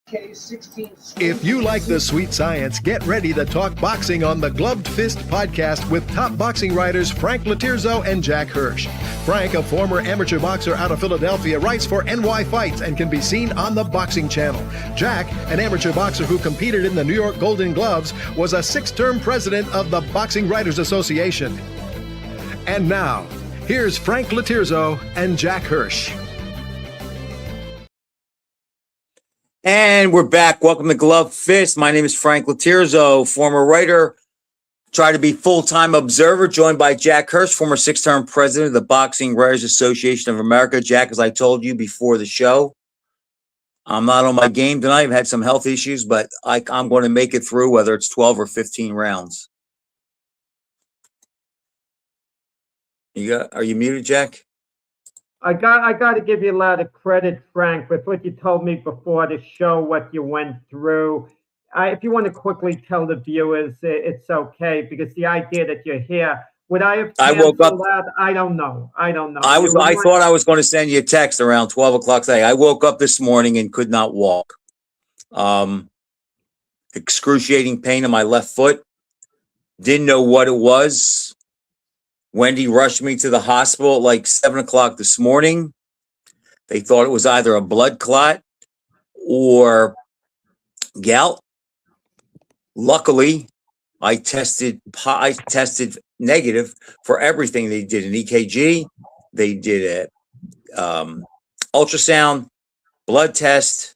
If you like the sweet science, get ready to talk boxing on the Gloved Fist podcast with top boxing writers Frank Latirzo and Jack Hirsch. Frank, a former amateur boxer out of Philadelphia, writes for NY Fights and can be seen on the Boxing Channel. Jack, an amateur boxer who competed in the New York Golden Gloves, was a 6-term president of the Boxing Writers Association. And now, here's Frank Latirzo and Jack Hirsch. And we're back. Welcome to Glove Fist. My name is Frank Latirzo, former writer, try to be full-time observer, joined by Jack Hirsch, former 6-term president of the Boxing Writers Association of America. Jack, as I told you before the show, I'm not on my game tonight. I've had some health issues, but I'm going to make it through, whether it's 12 or 15 rounds. Are you muted, Jack? I got to give you a lot of credit, Frank, with what you told me before the show, what you went through. If you want to quickly tell the viewers, it's okay, because the idea that you're here, would I have canceled that? I don't know. I thought I was going to send you a text around 12 o'clock today. I woke up this morning and could not walk. Excruciating pain in my left foot. Didn't know what it was. Wendy rushed me to the hospital at like 7 o'clock this morning. They thought it was either a blood clot or gout. Luckily, I tested negative for everything. They did an EKG, they did a ultrasound, blood test,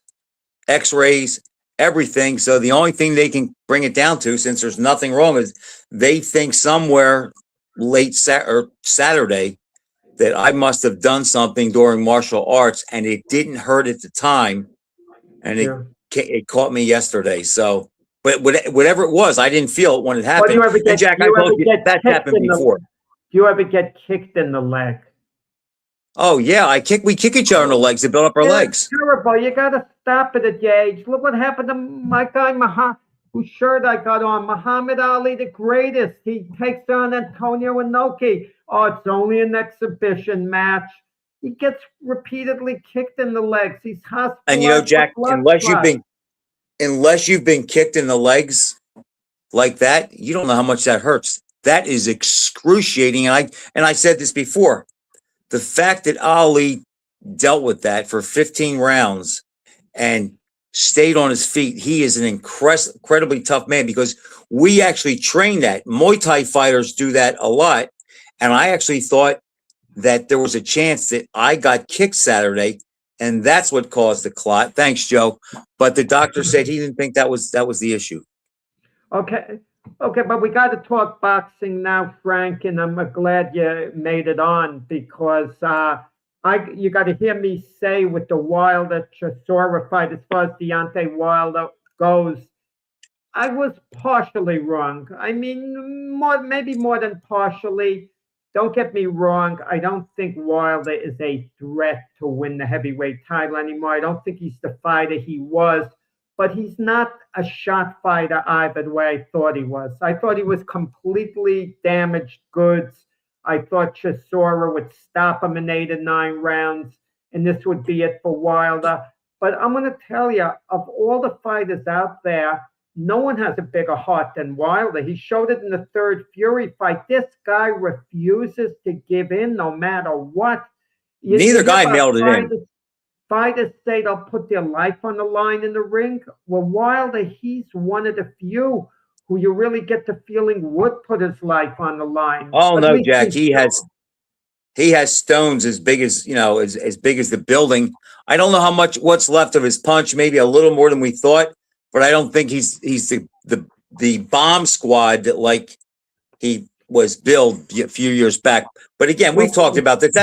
X-rays, everything. So the only thing they can bring it down to, since there's nothing wrong, is they think somewhere late Saturday that I must have done something during martial arts, and it didn't hurt at the time, and it caught me yesterday. So, but whatever it was, I didn't feel it when it happened. Jack, I told you that happened before. Do you ever get kicked in the leg? Oh yeah, we kick each other in the legs to build up our legs. Terrible. You got to stop it at your age. Look what happened to my guy whose shirt I got on, Muhammad Ali, the greatest. He takes on Antonio Inoki. Oh, it's only an exhibition match. He gets repeatedly kicked in the legs. He's hospitalized. And you know, Jack, unless you've been kicked in the legs like that, you don't know how much that hurts. That is excruciating. And I said this before. The fact that Ali dealt with that for 15 rounds and stayed on his feet, he is an incredibly tough man, because we actually train that. Muay Thai fighters do that a lot. And I actually thought that there was a chance that I got kicked Saturday, and that's what caused the clot. Thanks, Joe. But the doctor said he didn't think that was the issue. Okay, but we got to talk boxing now, Frank, and I'm glad you made it on, because you got to hear me say with the Wilder Chisora fight, as far as Deontay Wilder goes, I was partially wrong. I mean, maybe more than partially. Don't get me wrong. I don't think Wilder is a threat to win the heavyweight title anymore. I don't think he's the fighter he was, but he's not a shot fighter either, the way I thought he was. I thought he was completely damaged goods. I thought Chisora would stop him in 8 or 9 rounds, and this would be it for Wilder. But I'm going to tell you, of all the fighters out there, no one has a bigger heart than Wilder. He showed it in the third Fury fight. This guy refuses to give in no matter what. Neither guy mailed it in. Fighters say they'll put their life on the line in the ring. Well, Wilder, he's one of the few who you really get the feeling would put his life on the line. Oh no, Jack, he has stones as big as, as big as the building. I don't know what's left of his punch, maybe a little more than we thought, but I don't think he's the bomb squad that like he was billed a few years back. But again, we've talked about that.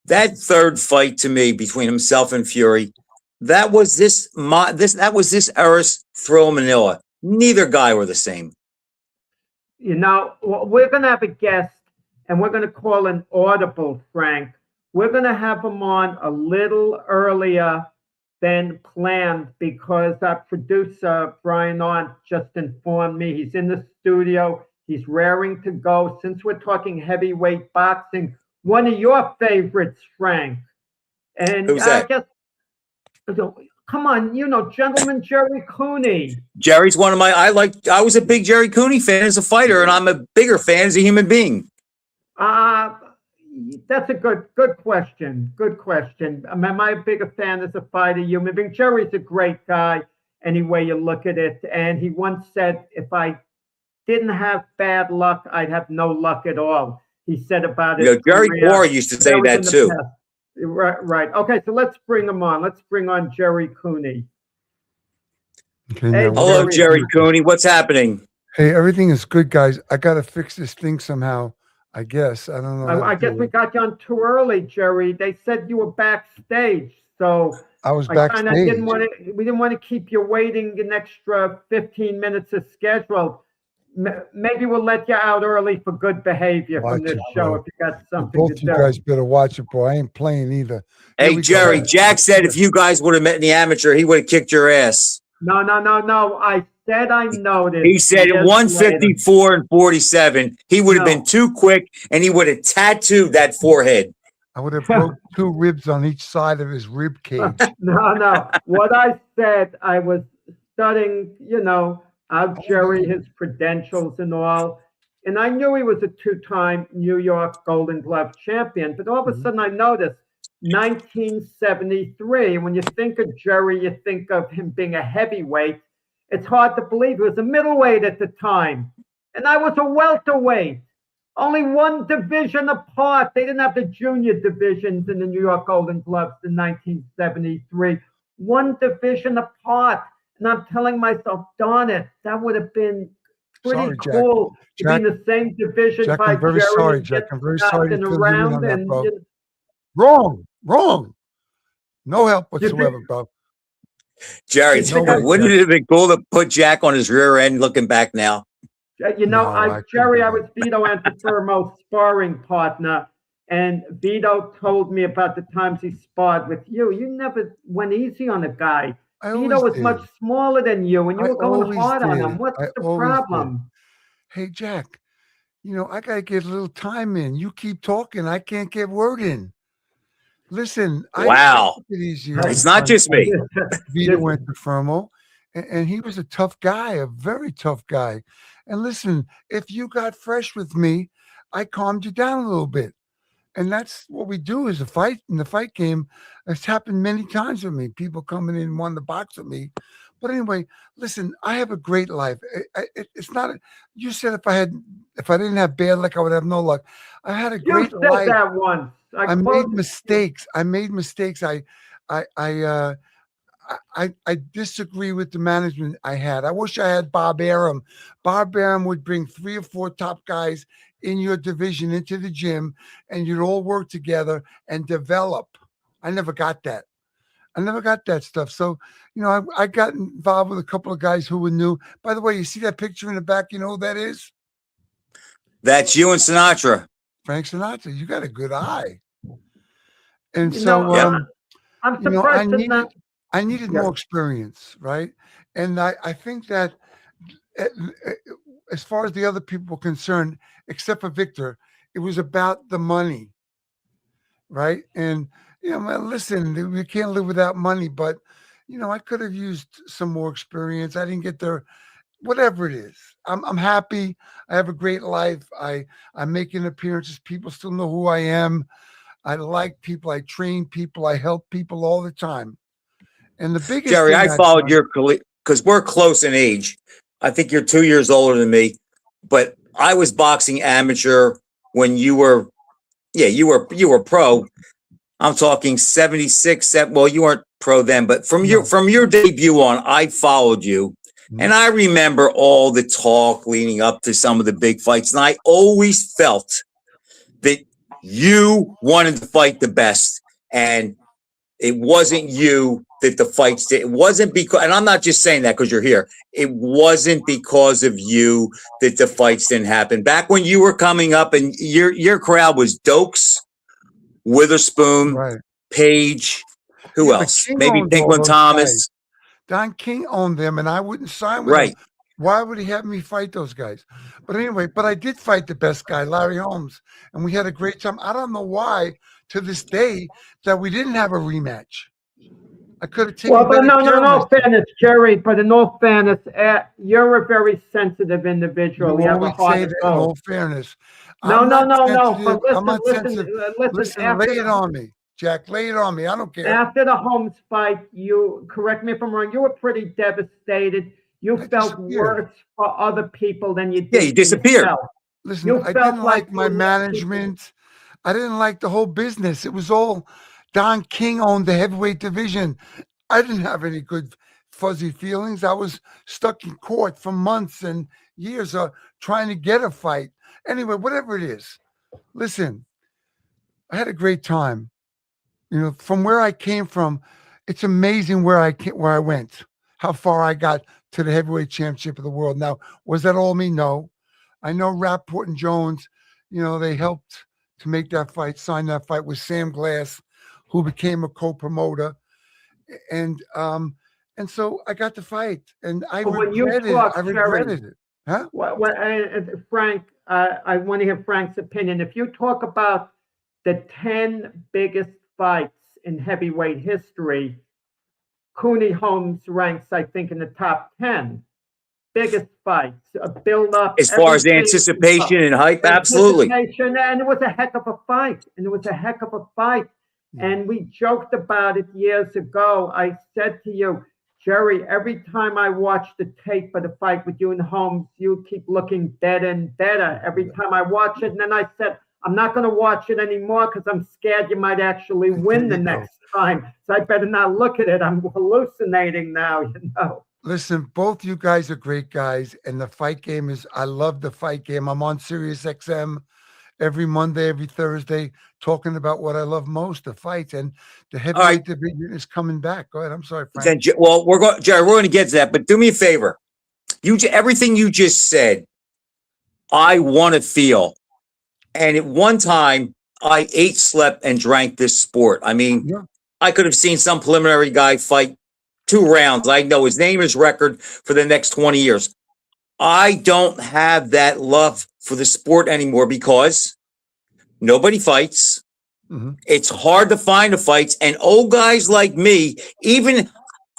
That third fight to me between himself and Fury, that was this era's Thrill Manila. Neither guy were the same. We're going to have a guest, and we're going to call an audible, Frank. We're going to have him on a little earlier than planned, because our producer, Brian Arndt, just informed me he's in the studio. He's raring to go. Since we're talking heavyweight boxing, one of your favorites, Frank. And who's that? come on, gentleman Gerry Cooney. Jerry's one of my. I was a big Gerry Cooney fan as a fighter, and I'm a bigger fan as a human being. That's a good question. Good question. Am I a bigger fan as a fighter, human being? Jerry's a great guy, any way you look at it. And he once said, if I didn't have bad luck, I'd have no luck at all. He said about it. Jerry Moore used to say that too. Right. Okay, so let's bring him on. Let's bring on Gerry Cooney. Okay, Hey, hello, Gerry Cooney. What's happening? Hey, everything is good, guys. I got to fix this thing somehow. I guess. I don't know. I guess we got you on too early, Gerry. They said you were backstage, so I was backstage. We didn't want to keep you waiting an extra 15 minutes of schedule. Maybe we'll let you out early for good behavior from this show if you got something to do. Both you guys better watch it, bro. I ain't playing either. Hey, Gerry, Jack said if you guys would have met in the amateur, he would have kicked your ass. No. I said I noticed. He said 154 and 47. He would have been too quick, and he would have tattooed that forehead. I would have broke 2 ribs on each side of his rib cage. No. What I said, I was studying, out Gerry, his credentials and all. And I knew he was a 2-time New York Golden Glove champion. But all of a sudden I noticed 1973. When you think of Gerry, you think of him being a heavyweight. It's hard to believe. He was a middleweight at the time. And I was a welterweight. Only one division apart. They didn't have the junior divisions in the New York Golden Gloves in 1973. One division apart. And I'm telling myself, darn it, that would have been pretty cool to be in the same division. Jack, by I'm very Gerry sorry, Jack. I'm very sorry to feel you on that, bro. Wrong. No help whatsoever, bro. Gerry, wouldn't it have been cool to put Jack on his rear end looking back now? Gerry, I was Vito Antifermo's sparring partner. And Vito told me about the times he sparred with you. You never went easy on a guy. Vito was much smaller than you, and you were going hard on him. What's the problem? Hey, Jack, I got to get a little time in. You keep talking. I can't get word in. Listen. Wow. It's not just me. Vito Antifermo, and he was a tough guy, a very tough guy. And listen, if you got fresh with me, I calmed you down a little bit. And that's what we do is a fight. In the fight game, it's happened many times with me. People coming in wanting to box with me. But anyway, listen, I have a great life. It's not. You said if I didn't have bad luck, I would have no luck. I had a great life. You said that once. I made mistakes. I disagree with the management I had. I wish I had Bob Arum. Bob Arum would bring 3 or 4 top guys in your division into the gym, and you'd all work together and develop. I never got that. Stuff. So, I got involved with a couple of guys who were new. By the way, you see that picture in the back? You know who that is? That's you and Sinatra. Frank Sinatra. You got a good eye. And I'm surprised I needed more experience, right? And I think that as far as the other people were concerned, except for Victor, it was about the money, right? And, listen, we can't live without money, but, I could have used some more experience. I didn't get there, whatever it is. I'm happy. I have a great life. I'm making appearances. People still know who I am. I like people. I train people. I help people all the time. And the biggest Gerry, I followed your colleague because we're close in age. I think you're 2 years older than me, but I was boxing amateur when you were pro. I'm talking 76. Well, you weren't pro then, but from your debut on, I followed you. And I remember all the talk leading up to some of the big fights. And I always felt that you wanted to fight the best. And it wasn't you that the fights did. It wasn't because, and I'm not just saying that because you're here. It wasn't because of you that the fights didn't happen. Back when you were coming up and your crowd was Dokes, Witherspoon, right. Page, who else? Maybe Pinklin Thomas. Guys. Don King owned them, and I wouldn't sign with him. Why would he have me fight those guys? But anyway, I did fight the best guy, Larry Holmes, and we had a great time. I don't know why, to this day, that we didn't have a rematch. I could have taken Well, but better no, care no, of no myself. fairness, Jerry. But in all fairness, you're a very sensitive individual. You You have a always heart say of that in gold. all fairness. No, I'm no, not no, no. sensitive. But I'm listen, not listen, sensitive. listen. Listen, lay it on me, Jack. Lay it on me. I don't care. After the Holmes fight, you correct me if I'm wrong. You were pretty devastated. You I felt disappeared. worse for other people than you Yeah, did you for disappeared. yourself. Listen, You I felt didn't like like my you let people. management. I didn't like the whole business. It was all Don King owned the heavyweight division. I didn't have any good fuzzy feelings. I was stuck in court for months and years trying to get a fight. Anyway, whatever it is, listen, I had a great time. You know, from where I came from, it's amazing where I went, how far I got to the heavyweight championship of the world. Now, was that all me? No. I know Rapport and Jones, you know, they helped to make that fight, sign that fight with Sam Glass, who became a co-promoter. And so I got the fight and I But when you regretted talk, I Jerry, regretted it. Huh? Frank, I want to hear Frank's opinion. If you talk about the 10 biggest fights in heavyweight history, Cooney Holmes ranks, I think, in the top 10 biggest fights, a build up, As far as everything, anticipation and hype, absolutely. anticipation, and it was a heck of a fight. And it was a heck of a fight. And we joked about it years ago. I said to you, Jerry, every time I watch the tape of the fight with you and Holmes, you keep looking better and better every time I watch it. And then I said, I'm not going to watch it anymore because I'm scared you might actually win the next time. So I better not look at it. I'm hallucinating now, you know. Listen, both you guys are great guys, and the fight game I love the fight game. I'm on Sirius XM every Monday, every Thursday, talking about what I love most, the fights, and the All right. heavyweight division is coming back. Go ahead. I'm sorry, Frank. Then, well, Jerry, we're going to get to that, but do me a favor. Everything you just said, I want to feel. And at one time, I ate, slept, and drank this sport. I mean, Yeah. I could have seen some preliminary guy fight 2 rounds. I know his name is record for the next 20 years. I don't have that love for the sport anymore because nobody fights. Mm-hmm. It's hard to find the fights. And old guys like me, even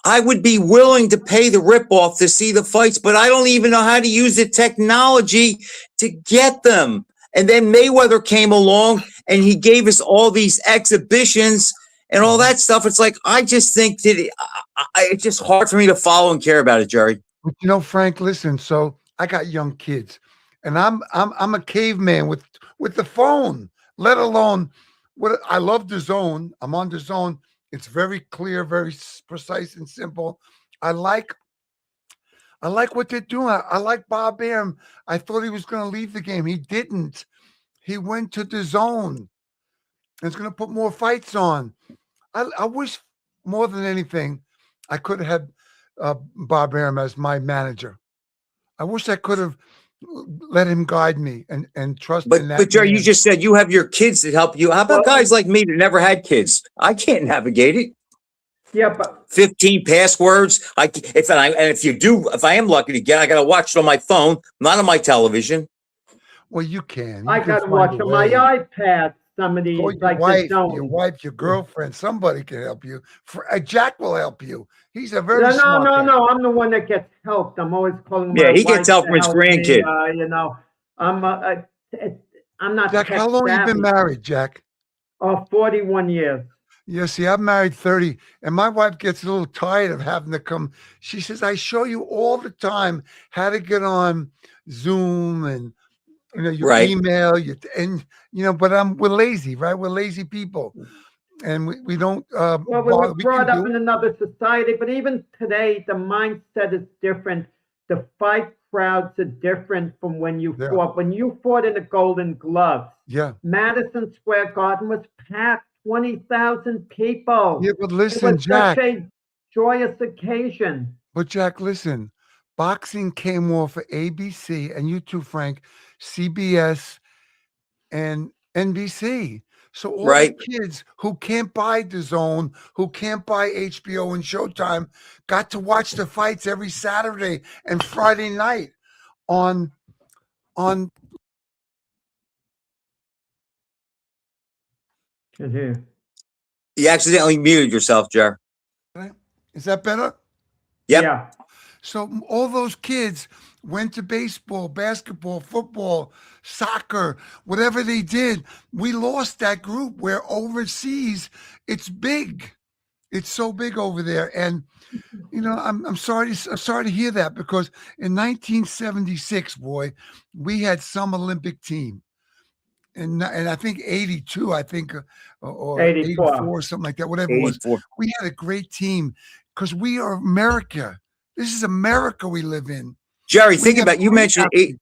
I would be willing to pay the ripoff to see the fights, but I don't even know how to use the technology to get them. And then Mayweather came along and he gave us all these exhibitions and all that stuff. It's like, I just think that it's just hard for me to follow and care about it, Jerry. But you know, Frank, listen, so I got young kids and I'm a caveman with the phone, let alone what I love the zone. I'm on the zone. It's very clear, very precise and simple. I like what they're doing. I like Bob Arum. I thought he was going to leave the game. He didn't. He went to the zone. And it's going to put more fights on. I wish more than anything, I could have had Bob Arum as my manager. I wish I could have let him guide me and trust in that. But Jerry, you man. just said you have your kids that help you. How about guys like me that never had kids? I can't navigate it. Yeah, but 15 passwords. If I am lucky to get, I got to watch it on my phone, not on my television. Well, you can. I got to watch on my iPad some of these, Call your like wife, the zone. your girlfriend, somebody can help you. Jack will help you. He's a very No, smart guy. no. I'm the one that gets helped. I'm always calling my Yeah, he wife gets help to from his help me, grandkid. you know, I'm not Jack, how long you been married, Jack? 41 years. Yeah, see, I'm married 30, and my wife gets a little tired of having to come. She says, I show you all the time how to get on Zoom and your Right. email, but we're lazy, right? We're lazy people. And we don't Well, we were brought up in another society, but even today, the mindset is different. The fight crowds are different from when you fought. When you fought in the Golden Gloves, Madison Square Garden was packed, 20,000 people. Yeah, but listen, it was Jack. Such a joyous occasion. But Jack, listen, boxing came off of ABC, and you too, Frank, CBS and NBC. So all the kids who can't buy DAZN, who can't buy HBO and Showtime, got to watch the fights every Saturday and Friday night on. Can hear. You accidentally muted yourself, Jer. Is that better? Yep. Yeah. So all those kids went to baseball, basketball, football, soccer, whatever they did. We lost that group where overseas it's big. It's so big over there. And I'm sorry to hear that, because in 1976, boy, we had some Olympic team. And I think 82, or 84. 84, something like that, whatever it was. 84. We had a great team because we are America. This is America we live in. Gerry, We think have about, you great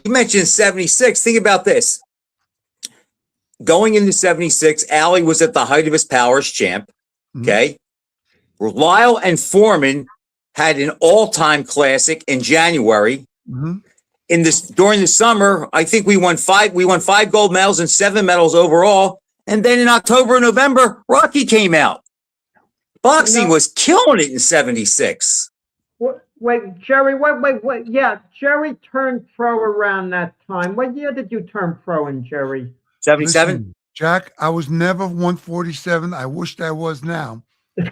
mentioned 76. Think about this. Going into 76, Allie was at the height of his power as champ. Mhm. Okay. Lyle and Foreman had an all-time classic in January. Mhm. During the summer, I think we won five gold medals and 7 medals overall. And then in October and November, Rocky came out. Boxing was killing it in 76. Wait, Gerry, wait. Yeah, Gerry turned pro around that time. What year did you turn pro in, Gerry? 77? Listen, Jack, I was never 147. I wished I was now. No.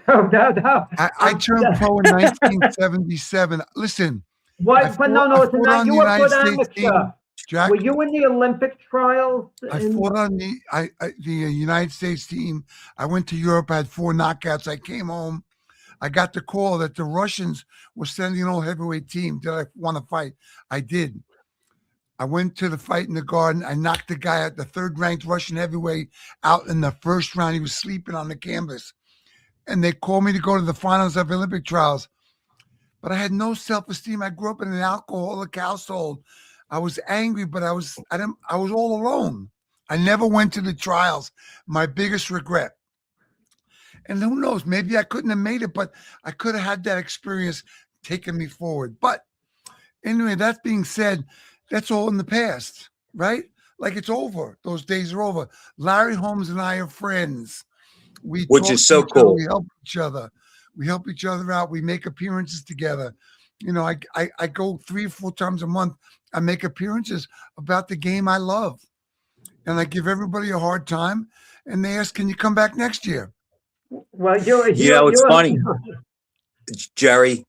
I turned pro in 1977. Listen. What? But no, it's not. You were a good amateur. Jack, Were you in the Olympic trials? I fought on the United States team. I went to Europe. I had 4 knockouts. I came home. I got the call that the Russians were sending an old heavyweight team. Did I want to fight? I did. I went to the fight in the garden. I knocked the guy out, the 3rd-ranked Russian heavyweight, out in the 1st round. He was sleeping on the canvas. And they called me to go to the finals of Olympic trials. But I had no self-esteem. I grew up in an alcoholic household. I was angry, but I was all alone. I never went to the trials. My biggest regret. And who knows, maybe I couldn't have made it, but I could have had that experience taking me forward. But anyway, that being said, that's all in the past, right? Like, it's over. Those days are over. Larry Holmes and I are friends. Which is so cool. We help each other. We help each other out. We make appearances together. I go 3 or 4 times a month. I make appearances about the game I love. And I give everybody a hard time. And they ask, can you come back next year? Well, it's funny, Gerry,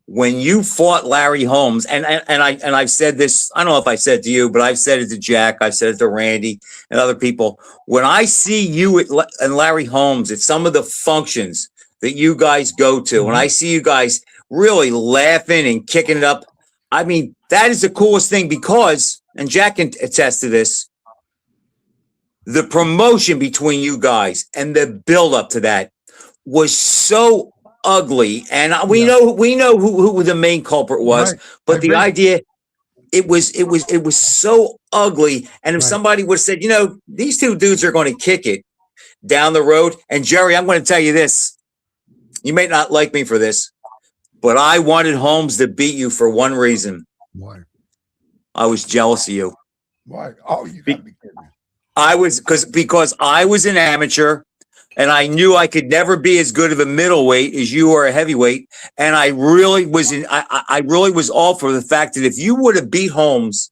when you fought Larry Holmes, and I've said this, I don't know if I said to you, but I've said it to Jack, I've said it to Randy and other people. When I see you and Larry Holmes at some of the functions that you guys go to, and I see you guys really laughing and kicking it up, I mean, that is the coolest thing, because, and Jack can attest to this, the promotion between you guys and the build up to that was so ugly. And we know who the main culprit was, right. But the idea, it was so ugly. And if somebody would have said, these 2 dudes are going to kick it down the road. And Gerry, I'm going to tell you this. You may not like me for this, but I wanted Holmes to beat you for one reason. Why? I was jealous of you. Why? Oh, you got to be kidding me. Because I was an amateur, and I knew I could never be as good of a middleweight as you or a heavyweight. And I really was I really was all for the fact that if you would have beat Holmes,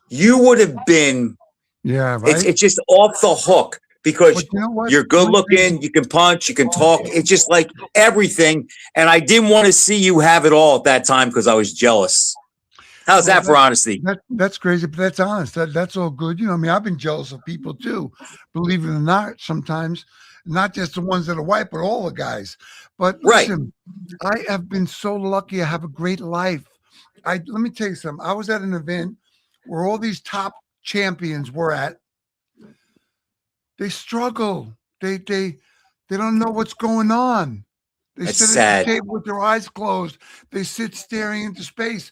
you would have been, right. It's just off the hook, because you're good looking, you can punch, you can talk. It's just like everything. And I didn't want to see you have it all at that time because I was jealous. How's that for honesty? That's crazy, but that's honest. That's all good. I've been jealous of people too, believe it or not, sometimes, not just the ones that are white, but all the guys. But listen, I have been so lucky. I have a great life. Let me tell you something. I was at an event where all these top champions were at. They struggle. They don't know what's going on. They sit at the table with their eyes closed. They sit staring into space.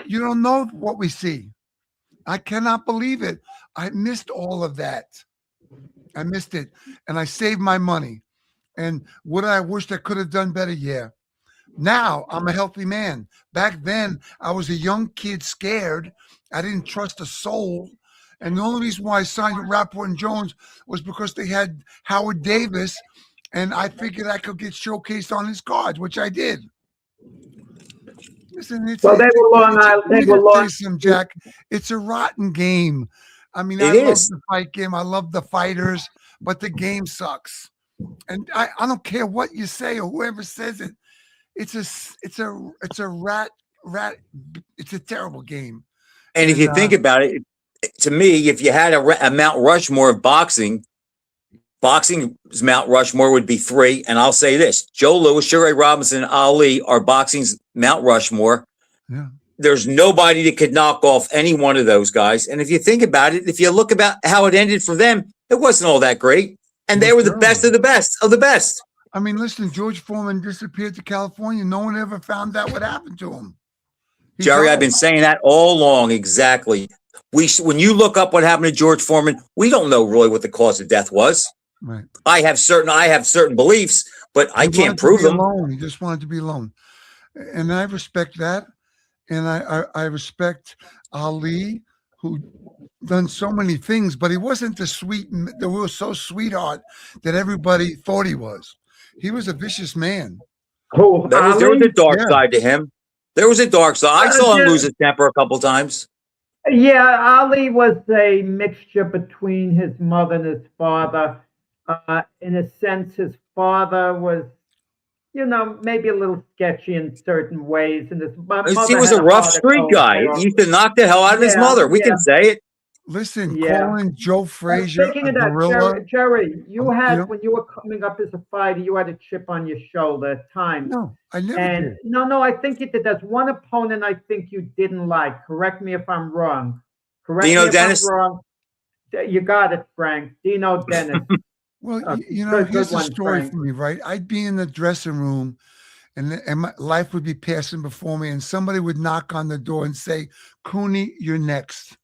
You don't know what we see. I cannot believe it. I missed all of that. I missed it. And I saved my money. And would I wish I could have done better? Yeah. Now I'm a healthy man. Back then, I was a young kid scared. I didn't trust a soul. And the only reason why I signed with Rapport and Jones was because they had Howard Davis. And I figured I could get showcased on his cards, which I did. Listen, they were Long Island. Jack, it's a rotten game. I mean, I love the fight game. I love the fighters, but the game sucks. And I don't care what you say or whoever says it. It's a rat. It's a terrible game. And if you think about it, to me, if you had a Mount Rushmore of boxing's Mount Rushmore would be 3. And I'll say this: Joe Louis, Sugar Ray Robinson, and Ali are boxing's Mount Rushmore. Yeah. There's nobody that could knock off any one of those guys. And if you think about it, if you look about how it ended for them, it wasn't all that great. And they were the best of the best of the best. I mean, listen, George Foreman disappeared to California. No one ever found out what happened to him. Jerry, I've been saying that all along. Exactly. When you look up what happened to George Foreman, we don't know really what the cause of death was. Right. I have certain beliefs, but I can't prove them. He just wanted to be alone. And I respect that. And I respect Ali, who done so many things, but he wasn't the real so sweetheart that everybody thought he was. He was a vicious man. Oh, There was a dark side to him. There was a dark side. I saw him lose his temper a couple times. Yeah, Ali was a mixture between his mother and his father. In a sense, his father was, maybe a little sketchy in certain ways. And He was a rough street guy. He used to knock the hell out of his mother. We can say it. Listen, calling Joe Frazier Thinking a of that, gorilla. Jerry, when you were coming up as a fighter, you had a chip on your shoulder at times. No, I never did. No, I think you did. There's one opponent I think you didn't like. Correct me if I'm wrong. Dino Dennis? I'm wrong. You got it, Frank. Dino Dennis. Well, here's the story for me, right? I'd be in the dressing room and my life would be passing before me and somebody would knock on the door and say, Cooney, you're next.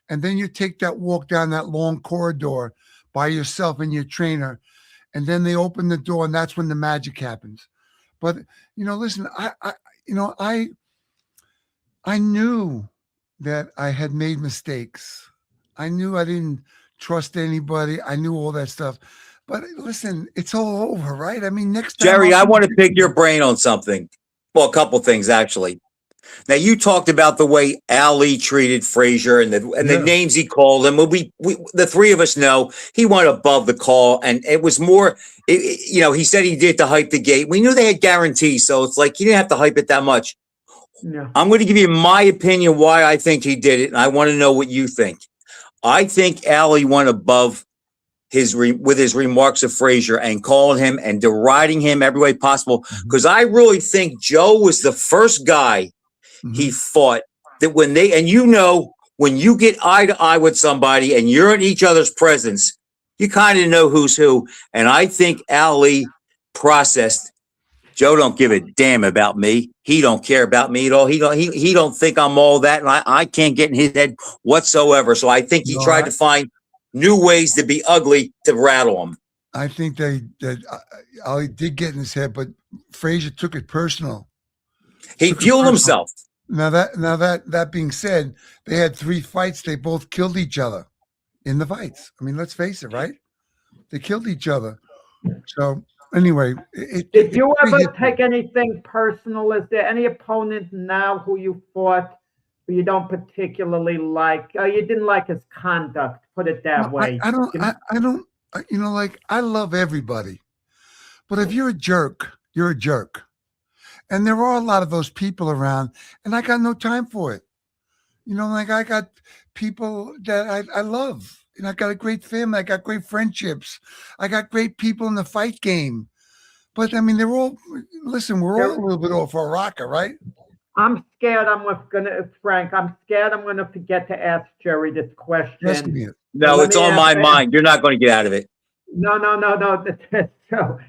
And then you take that walk down that long corridor by yourself and your trainer. And then they open the door and that's when the magic happens. But, listen, I knew that I had made mistakes. I knew I didn't trust anybody. I knew all that stuff. But listen, it's all over, right? I mean, next time. Jerry, I want to pick your brain on something. Well, a couple things, actually. Now, you talked about the way Ali treated Frazier and the names he called him. We the three of us know he went above the call, and it was more. He said he did to hype the gate. We knew they had guarantees, so it's like you didn't have to hype it that much. No. I'm going to give you my opinion why I think he did it, and I want to know what you think. I think Ali went above with his remarks of Frazier and calling him and deriding him every way possible, because I really think Joe was the first guy he fought that when you get eye to eye with somebody and you're in each other's presence, you kind of know who's who. And I think Ali processed, Joe don't give a damn about me. He don't care about me at all. He don't think I'm all that. And I can't get in his head whatsoever. So I think he tried to find new ways to be ugly to rattle him. I think that Ali did get in his head, but Frazier took it personal. He fueled himself. Now that being said, they had 3 fights. They both killed each other in the fights. I mean, let's face it, right? They killed each other. So anyway, did you ever take anything personal? Is there any opponent now who you fought who you don't particularly like? You didn't like his conduct. Put it that way. I don't. I love everybody, but if you're a jerk, you're a jerk. And there are a lot of those people around, and I got no time for it. I got people that I love, and I got a great family. I got great friendships. I got great people in the fight game. But, I mean, we're all a little bit off our rocker, right? I'm scared Frank, I'm scared I'm going to forget to ask Jerry this question. No, it's on my mind. You're not going to get out of it. No. So,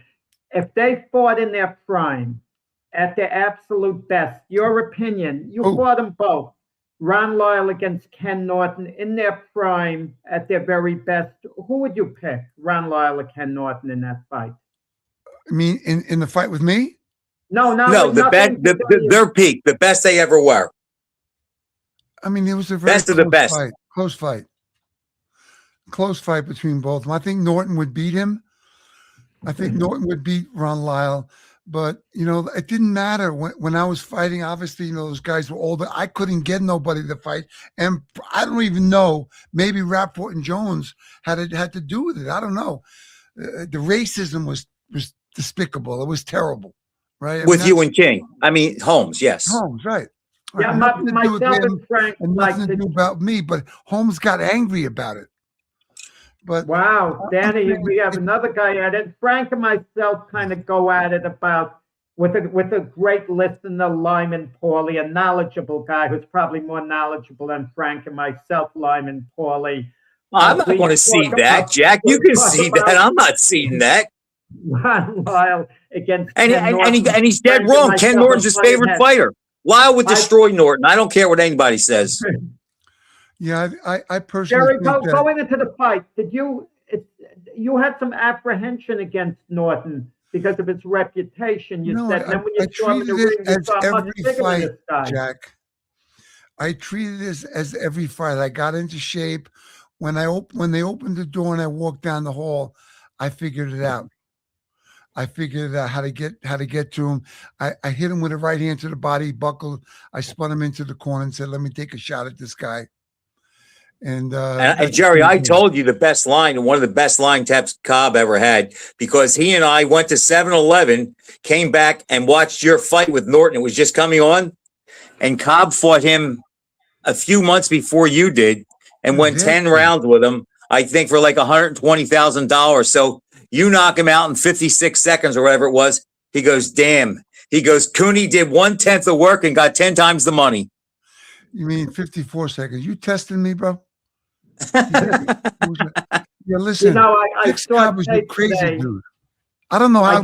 if they fought in their prime, at their absolute best, your opinion, you fought them both. Ron Lyle against Ken Norton in their prime, at their very best. Who would you pick, Ron Lyle or Ken Norton in that fight? I mean, in the fight with me? No, their peak, the best they ever were. I mean, it was a very best of the best. Close fight between both of them. I think Norton would beat him. I think Norton would beat Ron Lyle. But, it didn't matter when I was fighting. Obviously, those guys were older. I couldn't get nobody to fight. And I don't even know, maybe Rapport and Jones had to do with it. I don't know. the racism was despicable. It was terrible, right? I With mean, you and King. I mean, Holmes, yes. Holmes, right? Yeah, Right. Nothing to do with myself him and Frank and like nothing to do about me, but Holmes got angry about it. But Wow, Danny, saying we have another guy at it. Frank and myself kind of go at it about with a great listener, Lyman Pauly, a knowledgeable guy who's probably more knowledgeable than Frank and myself, Lyman Pauly. I'm not We going to talk see that, about- Jack. You we can talk see about that. I'm not seeing that. Ron Lyle against And, Ken and, Norton. and he's dead Frank and wrong. Ken myself Norton's his are playing favorite heads. fighter. Lyle would I- destroy Norton. I don't care what anybody says. yeah, I personally Jerry, think that going into the fight, you had some apprehension against Norton because of his reputation. You no, said, and then when you I saw him in the treated ring, it you as saw much every bigger than fight, this guy. Jack. I treated this as every fight. I got into shape when they opened the door and I walked down the hall. I figured it out. I figured out how to get to him. I hit him with a right hand to the body, buckled. I spun him into the corner and said, "Let me take a shot at this guy." And Jerry, I told you the best line and one of the best line taps Cobb ever had, because he and I went to 7-Eleven, came back and watched your fight with Norton. It was just coming on, and Cobb fought him a few months before you did and went 10 rounds with him, I think, for like $120,000. So you knock him out in 56 seconds or whatever it was. He goes, damn. He goes, Cooney did 1/10 the work and got 10 times the money. You mean 54 seconds? You testing me, bro? Yeah, listen. You know, I Tex saw Cobb was a tape crazy today. dude. I don't know how.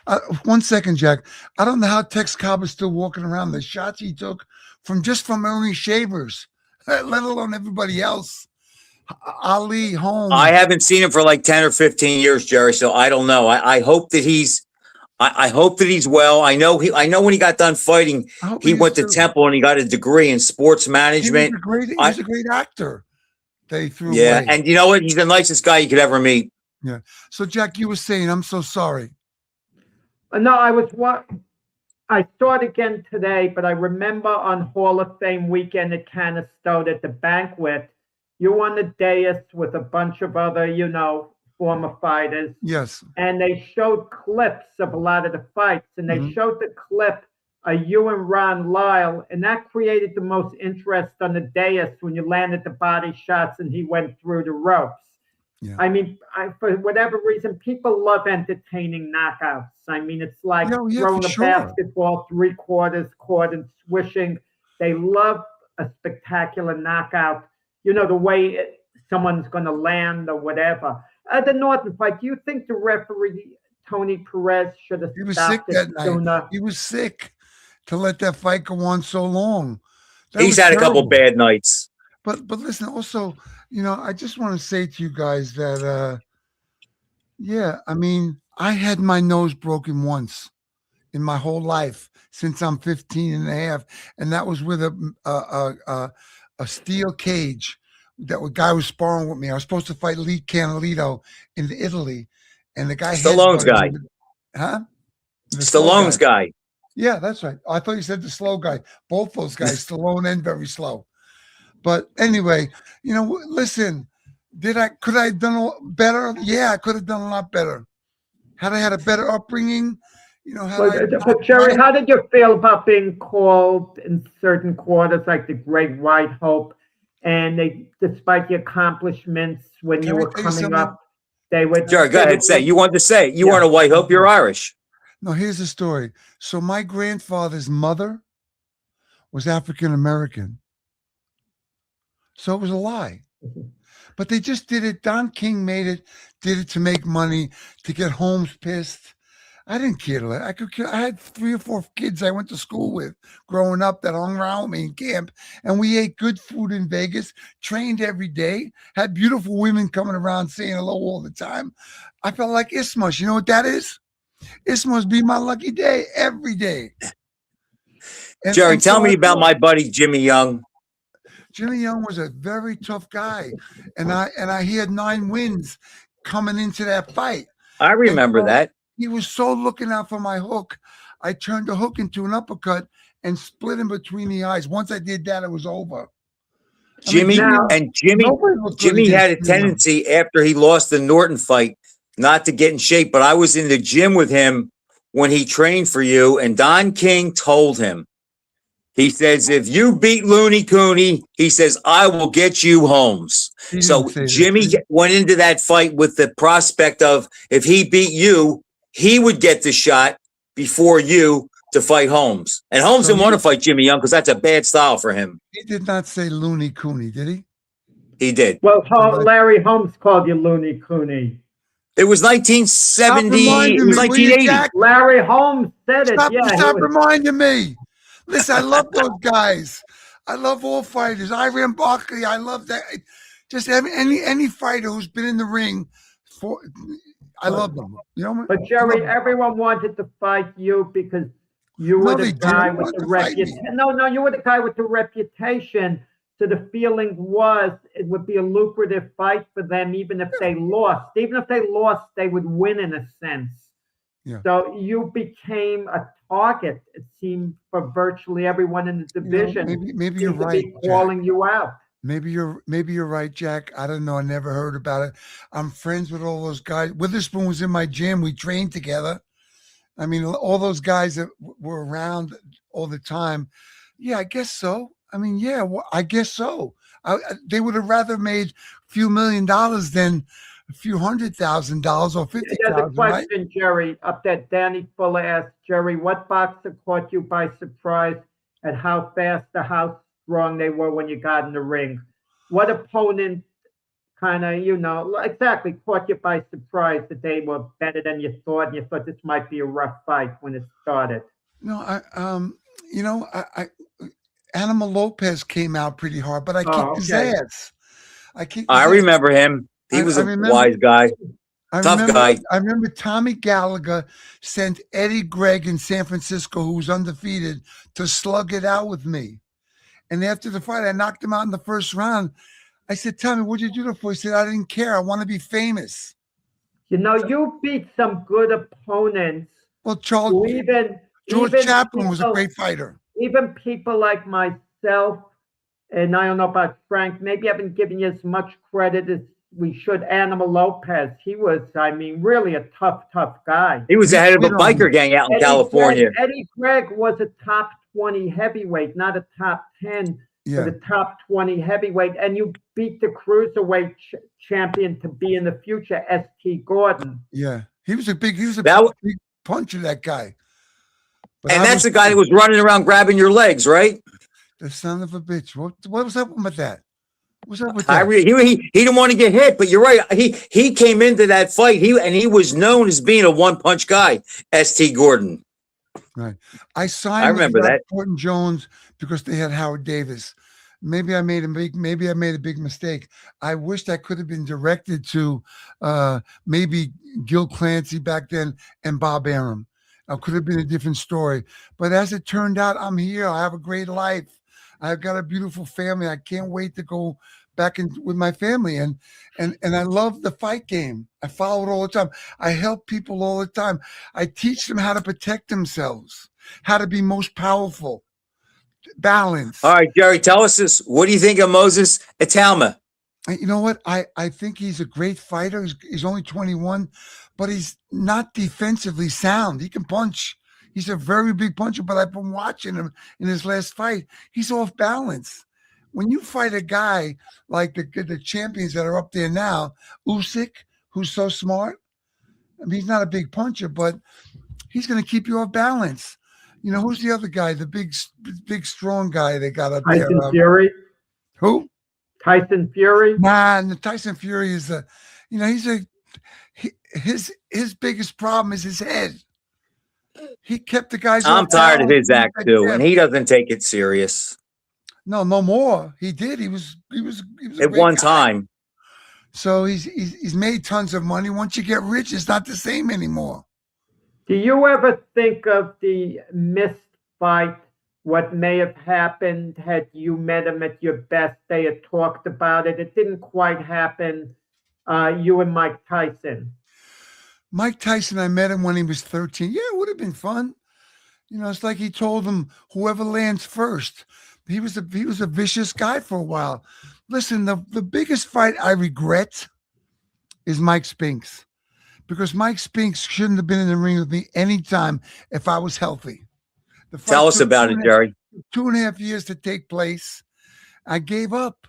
I 1 second, Jack. I don't know how Tex Cobb is still walking around. The shots he took from only shavers, let alone everybody else. Ali, Holmes. I haven't seen him for like 10 or 15 years, Jerry. So I don't know. I hope that I hope that he's well. I know when he got done fighting, he went to Temple and he got a degree in sports management. He was a great actor. They threw Yeah. away. And you know what? He's the nicest guy you could ever meet. Yeah. So Jack, you were saying, I'm so sorry. No, I saw it again today, but I remember on Hall of Fame weekend at Canastota at the banquet, you were on the dais with a bunch of other, former fighters. Yes. And they showed clips of a lot of the fights, and they showed the clip of you and Ron Lyle, and that created the most interest on the dais when you landed the body shots and he went through the ropes. Yeah. I mean, for whatever reason, people love entertaining knockouts. I mean, it's like throwing a basketball 3/4 court and swishing. They love a spectacular knockout. The way someone's going to land or whatever. The Norton fight, do you think the referee, Tony Perez, should have stopped it sooner? He was sick to let that fight go on so long. He's had a couple bad nights. But listen, also, I just want to say to you guys that, I mean, I had my nose broken once in my whole life since I'm 15 and a half. And that was with a steel cage that a guy was sparring with me. I was supposed to fight Lee Canalito in Italy. And the guy Stallone's guy. Huh? Stallone's guy. Yeah, that's right. I thought you said the slow guy. Both those guys, Stallone and very slow. But anyway, listen, could I have done better? Yeah, I could have done a lot better. Had I had a better upbringing, But Jerry, how did you feel about being called in certain quarters like the Great White Hope? And despite the accomplishments when you were coming up, they would. Jerry, go ahead, say. You wanted to say it. You weren't a White Hope, you're Irish. No, here's the story. So my grandfather's mother was African American. So it was a lie. But they just did it. Don King did it to make money, to get Holmes pissed. I didn't care to let. I had 3 or 4 kids I went to school with growing up that hung around me in camp, and we ate good food in Vegas, trained every day, had beautiful women coming around saying hello all the time. I felt like Isthmus. You know what that is? Isthmus be my lucky day every day. Jerry, tell me about my buddy Jimmy Young. Jimmy Young was a very tough guy, and he had 9 wins coming into that fight. I remember that. He was so looking out for my hook. I turned the hook into an uppercut and split him between the eyes. Once I did that, it was over. Jimmy had a tendency after he lost the Norton fight not to get in shape, but I was in the gym with him when he trained for you, and Don King told him, he says, if you beat Looney Cooney, he says, I will get you Holmes. He didn't So say that, Jimmy did he? went into that fight with the prospect of, if he beat you, he would get the shot before you to fight Holmes. And Holmes So didn't want to fight Jimmy Young because that's a bad style for him. He did not say Looney Cooney, did he? He did. Well, Larry Holmes called you Looney Cooney. It was Stop 1970. reminding It was me, will you, 1980. Jack? Larry Holmes said it. Stop reminding me. Listen, I love those guys. I love all fighters. Iran Barkley, I love that. Just any fighter who's been in the ring, I love them. You know, But Gerry, everyone wanted to fight you because you were the guy with the reputation. No, you were the guy with the reputation. So the feeling was it would be a lucrative fight for them, even if they lost. Even if they lost, they would win in a sense. Yeah. So you became a target, it seemed, for virtually everyone in the division. Maybe you're right, calling you out. Maybe you're right, Jack. I don't know. I never heard about it. I'm friends with all those guys. Witherspoon was in my gym. We trained together. I mean, all those guys that were around all the time. Yeah, I guess so. I mean, yeah, well, I guess so. They would have rather made a few $1 million than a few $100,000 or $50,000. There's a question, right? Gerry, up there. Danny Fuller asked, Gerry, what boxer caught you by surprise at how fast or how strong they were when you got in the ring? What opponent kind of, exactly caught you by surprise that they were better than you thought, and you thought this might be a rough fight when it started? No, Animal Lopez came out pretty hard, but I kicked his ass. I remember him. He was a wise guy. Tough guy. I remember Tommy Gallagher sent Eddie Gregg in San Francisco, who was undefeated, to slug it out with me. And after the fight, I knocked him out in the first round. I said, Tommy, what'd you do that for? He said, I didn't care. I want to be famous. You beat some good opponents. Well, George Chaplin was a great fighter. Even people like myself, and I don't know about Frank, maybe I haven't given you as much credit as we should. Animal Lopez, he was, really a tough guy. He was the head of a biker gang out in California. Eddie Gregg was a top 20 heavyweight, not a top 10, but a top 20 heavyweight. And you beat the cruiserweight champion to be in the future, S.T. Gordon. Yeah, he was a big puncher, that guy. But that's the guy that was running around grabbing your legs, right? The son of a bitch. What was up with that? What's up with that? He didn't want to get hit, but you're right. He came into that fight. He was known as being a one-punch guy, S.T. Gordon. Right. I signed. I remember that. Gordon Jones because they had Howard Davis. Maybe I made a big mistake. I wished I could have been directed to maybe Gil Clancy back then and Bob Arum. It could have been a different story. But as it turned out, I'm here. I have a great life. I've got a beautiful family. I can't wait to go back in with my family. And I love the fight game. I follow it all the time. I help people all the time. I teach them how to protect themselves, how to be most powerful, balance. All right, Gerry, tell us this. What do you think of Moses Italma? You know what? I think he's a great fighter. He's only 21, but he's not defensively sound. He can punch. He's a very big puncher, but I've been watching him in his last fight. He's off balance. When you fight a guy like the champions that are up there now, Usyk, who's so smart, I mean, he's not a big puncher, but he's going to keep you off balance. Who's the other guy, the big strong guy they got up there? Tyson Fury. Who? Tyson Fury. Nah, Tyson Fury is his biggest problem is his head. He kept the guys. I'm tired of his act too, and he doesn't take it serious. No more. He did. He was at one time. So he's made tons of money. Once you get rich, it's not the same anymore. Do you ever think of the missed fight? What may have happened had you met him at your best? They had talked about it. It didn't quite happen. You and Mike Tyson. Mike Tyson, I met him when he was 13. Yeah, it would have been fun. It's like he told him, whoever lands first. He was a vicious guy for a while. Listen, the biggest fight I regret is Mike Spinks, because Mike Spinks shouldn't have been in the ring with me anytime if I was healthy. The fight Tell us took about it, Jerry. 2.5 years to take place. I gave up.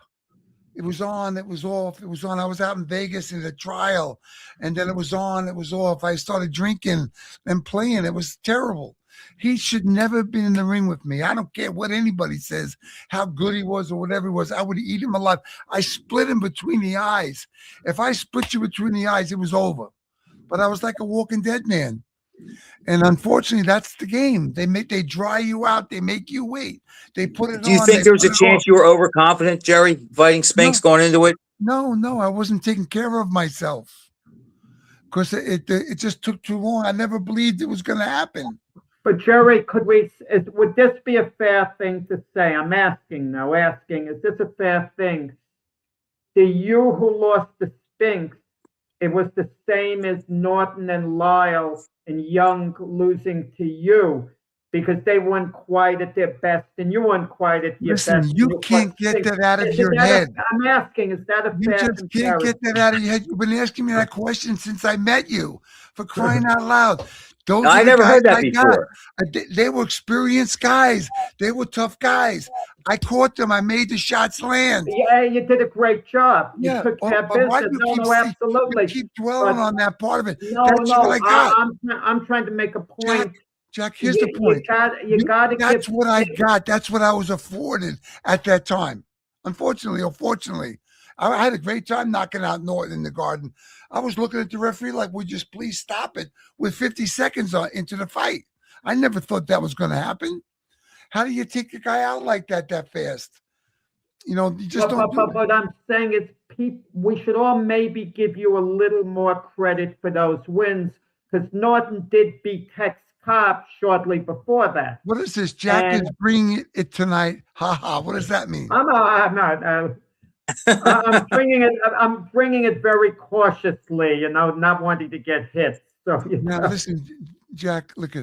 It was on, it was off, it was on. I was out in Vegas in a trial, and then it was on, it was off. I started drinking and playing. It was terrible. He should never have been in the ring with me. I don't care what anybody says, how good he was or whatever he was. I would eat him alive. I split him between the eyes. If I split you between the eyes, it was over. But I was like a walking dead man. And unfortunately, that's the game. They dry you out. They make you wait. They put it on. Do you think there was a chance you were overconfident, Jerry, fighting Spinks going into it? No, I wasn't taking care of myself because it just took too long. I never believed it was going to happen. But Jerry, would this be a fair thing to say? I'm asking, is this a fair thing? The you who lost the Spinks, it was the same as Norton and Lyle and Young losing to you because they weren't quite at their best and you weren't quite at your Listen, best. you can't get that out of your head. I'm asking, is that a fair You just can't get that out of your head. You've been asking me that question since I met you, for crying out loud. I never heard that before. They were experienced guys. They were tough guys. I caught them. I made the shots land. Yeah, you did a great job. You took care of business. Absolutely. You keep dwelling on that part of it. No, That's what I got. I'm trying to make a point. Jack, here's the point. You got to. That's what I got. That's what I was afforded at that time. Unfortunately or fortunately, I had a great time knocking out Norton in the Garden. I was looking at the referee like, would you just please stop it with 50 seconds into the fight? I never thought that was going to happen. How do you take a guy out like that fast? You know, you just don't. But I'm saying is, we should all maybe give you a little more credit for those wins because Norton did beat Tex Cobb shortly before that. What is this? Jack is bringing it tonight. Ha ha. What does that mean? I'm not. I'm bringing it very cautiously, not wanting to get hit. So now listen, Jack. Look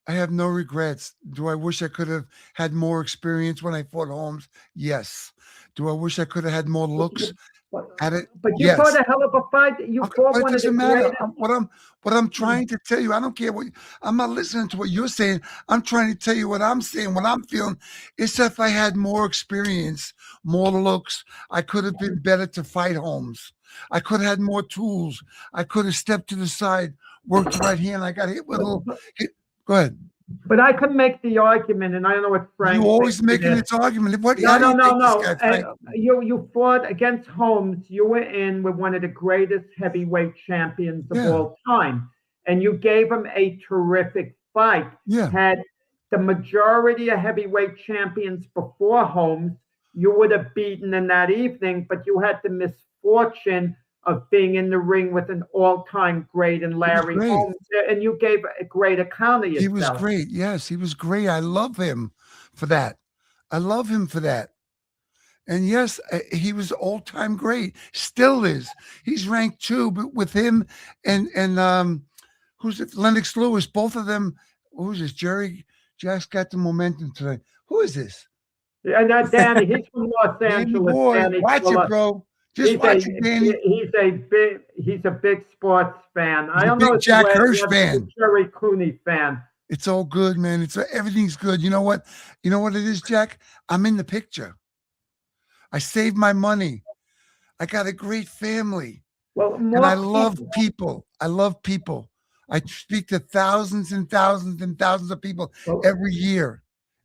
I have no regrets. Do I wish I could have had more experience when I fought Holmes? Yes. Do I wish I could have had more looks at it? But you fought a hell of a fight. You fought one of the greatest. What I'm trying to tell you, I don't care I'm not listening to what you're saying. I'm trying to tell you what I'm saying, what I'm feeling. It's if I had more experience, more looks, I could have been better to fight Holmes. I could have had more tools. I could have stepped to the side, worked right hand. I got hit with a little hit. Go ahead. But I can make the argument, and I don't know what Frank. You always making this argument. What? No. You fought against Holmes. You were in with one of the greatest heavyweight champions of all time, and you gave him a terrific fight. Yeah. Had the majority of heavyweight champions before Holmes, you would have beaten in that evening, but you had the misfortune of being in the ring with an all-time great in Larry Holmes, and you gave a great account of yourself. He was great. Yes, he was great. I love him for that. And yes, he was all-time great. Still is. He's ranked 2, but with him and who's it? Lennox Lewis, both of them. Who's this? Jerry? Jack's got the momentum today. Who is this? Yeah, not Danny. He's from Los Angeles. Boy, Danny. watch it, bro. Just watch it, Danny. He's a big sports fan. I don't know. Jack Hirsch fan. Gerry Cooney fan. It's all good, man. Everything's good. You know what? You know what it is, Jack? I'm in the picture. I saved my money. I got a great family. Well, and I love people. I speak to thousands and thousands and thousands of people every year.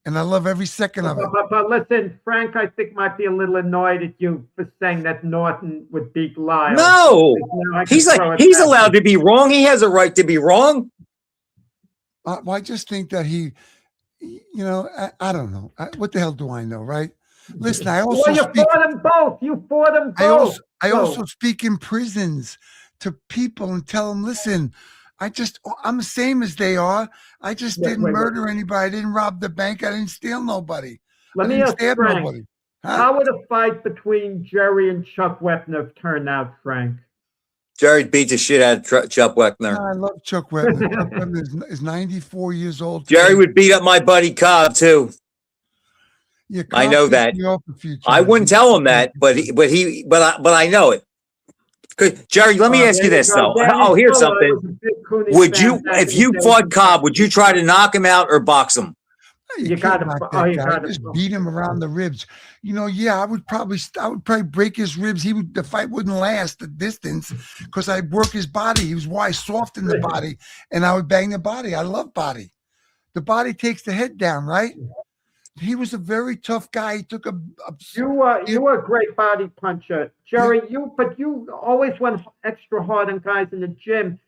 And I love every second of it. But listen, Frank, I think might be a little annoyed at you for saying that Norton would beat Lyle. No, he's allowed to be wrong. He has a right to be wrong. Well, I just think that he, I don't know. What the hell do I know, right? Listen, I also fought them both. You fought them both. I also speak in prisons to people and tell them, listen, I'm the same as they are. I just didn't murder anybody. I didn't rob the bank. I didn't steal nobody. Let me ask Frank, how would a fight between Jerry and Chuck Wepner turn out, Frank? Jerry beat the shit out of Chuck Wepner. I love Chuck Wepner. Chuck Wepner is 94 years old. Jerry would beat up my buddy Cobb too. Yeah, I know that. I wouldn't tell him that, but I know it. Good. Jerry, let me ask you There this go. though. Danny Oh, here's Fuller something. was a big Cooney Would fan you, back if in the you day. fought Cobb, would you try to knock him out or box him? You You can't gotta, knock oh, that you guy. gotta. Just beat him around the ribs. Yeah, I would probably break his ribs. The fight wouldn't last the distance because I'd work his body. He was wide, soft in the body, and I would bang the body. I love body. The body takes the head down, right? He was a very tough guy. He took a You were a great body puncher, Jerry. But you always went extra hard on guys in the gym.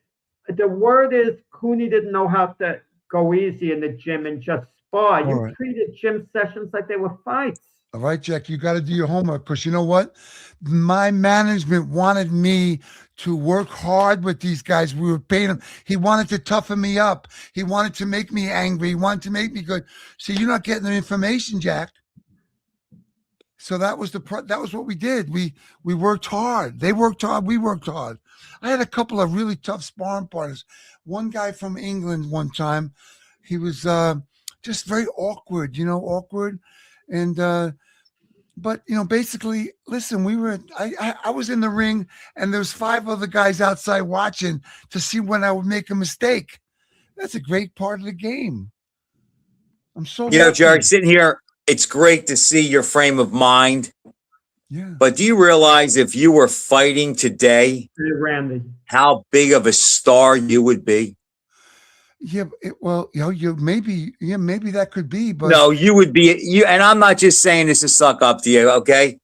The word is Cooney didn't know how to go easy in the gym and just spar. All You right. treated gym sessions like they were fights. All right, Jack, you got to do your homework because you know what? My management wanted me to work hard with these guys. We were paying them. He wanted to toughen me up. He wanted to make me angry. He wanted to make me good. See, you're not getting the information, Jack. So that was that was what we did. We worked hard. They worked hard. We worked hard. I had a couple of really tough sparring partners. One guy from England one time, he was just very awkward, awkward. And but basically, listen, I was in the ring and there was 5 other guys outside watching to see when I would make a mistake. That's a great part of the game. I'm so lucky. Jerry, sitting here, it's great to see your frame of mind. Yeah. But do you realize if you were fighting today, Randy, how big of a star you would be? Yeah, maybe that could be, but no, you would be and I'm not just saying this to suck up to you, okay?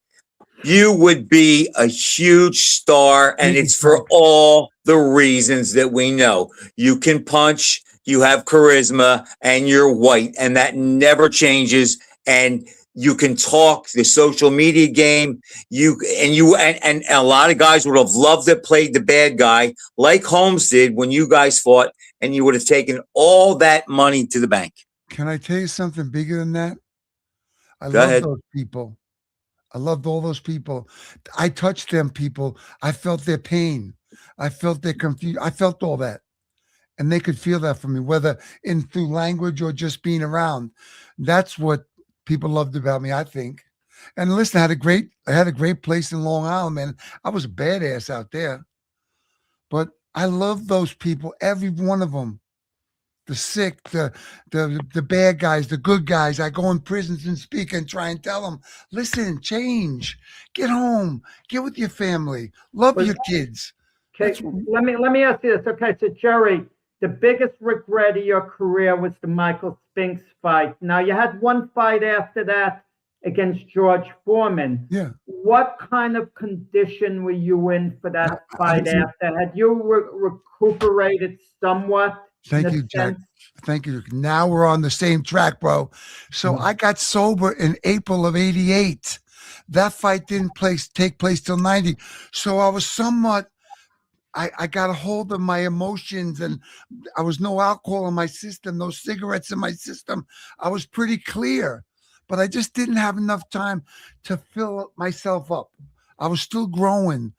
You would be a huge star, and it's for all the reasons that we know. You can punch, you have charisma, and you're white, and that never changes. And you can talk the social media game. And a lot of guys would have loved to play the bad guy like Holmes did when you guys fought, and you would have taken all that money to the bank. Can I tell you something bigger than that? I Go love ahead. those people. I loved all those people. I touched them people. I felt their pain. I felt their confusion. I felt all that. And they could feel that from me, whether through language or just being around. That's what people loved about me, I think. And listen, I had a great place in Long Island, man. I was a badass out there. But I love those people, every one of them. The sick, the bad guys, the good guys. I go in prisons and speak and try and tell them, listen, change, get home, get with your family, love your kids. Okay, let me ask you this. Okay, so Jerry, the biggest regret of your career was the Michael Spinks fight. Now you had one fight after that against George Foreman. Yeah. What kind of condition were you in for that fight after? Had you recuperated somewhat? Thank you, Jack. Thank you. Now we're on the same track, bro. So I got sober in April of '88. That fight didn't take place till '90. So I was somewhat, I got a hold of my emotions, and I was no alcohol in my system, no cigarettes in my system. I was pretty clear, but I just didn't have enough time to fill myself up. I was still growing.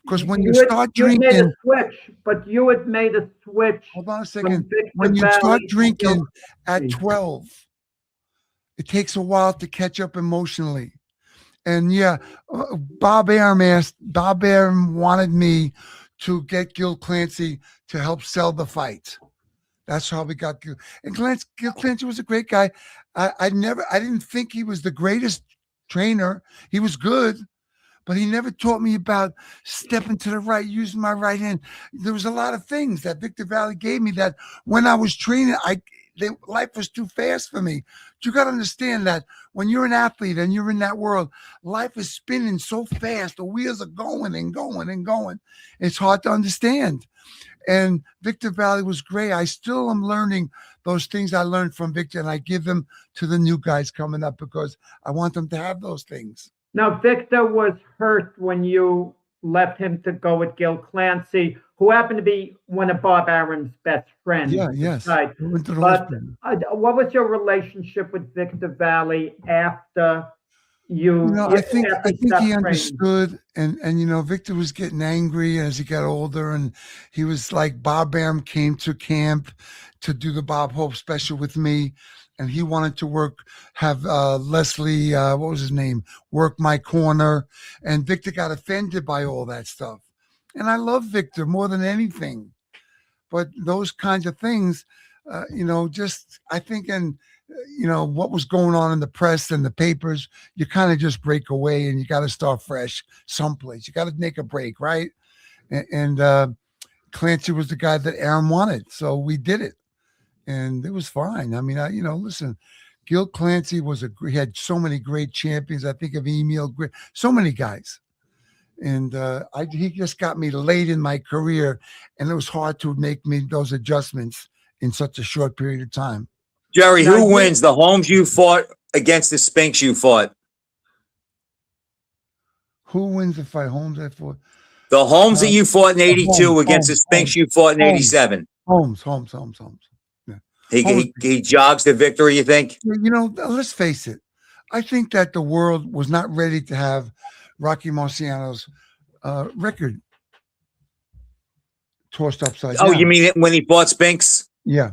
Because when you start drinking, you made a switch, but you had made a switch. Hold on a second. When you start drinking at 12, it takes a while to catch up emotionally. And Bob Arum wanted me to get Gil Clancy to help sell the fight. That's how we got Gil. And Gil Clancy was a great guy. I didn't think he was the greatest trainer. He was good. But he never taught me about stepping to the right, using my right hand. There was a lot of things that Victor Valley gave me that when I was training, life was too fast for me. You got to understand that when you're an athlete and you're in that world, life is spinning so fast. The wheels are going and going and going. It's hard to understand. And Victor Valley was great. I still am learning those things I learned from Victor, and I give them to the new guys coming up because I want them to have those things. Now, Victor was hurt when you left him to go with Gil Clancy, who happened to be one of Bob Arum's best friends. Yeah, yes. Right. But what was your relationship with Victor Valley after you? I think he understood, and Victor was getting angry as he got older, and he was like, Bob Arum came to camp to do the Bob Hope special with me. And he wanted to have Leslie, what was his name, work my corner. And Victor got offended by all that stuff. And I love Victor more than anything. But those kinds of things, just I think, and what was going on in the press and the papers, you kind of just break away and you got to start fresh someplace. You got to make a break, right? And Clancy was the guy that Aaron wanted, so we did it, and it was fine. I mean, listen, Gil Clancy he had so many great champions. I think of Emil, so many guys. And he just got me late in my career, and it was hard to make me those adjustments in such a short period of time. Gerry, who wins, the Holmes you fought against the Spinks you fought? Who wins the fight? Holmes I fought. The Holmes that you fought in 82 against the Spinks you fought in 87. Holmes. Yeah. He jogs to victory, you think? Let's face it. I think that the world was not ready to have Rocky Marciano's record tossed upside down. Oh, you mean when he fought Spinks? Yeah.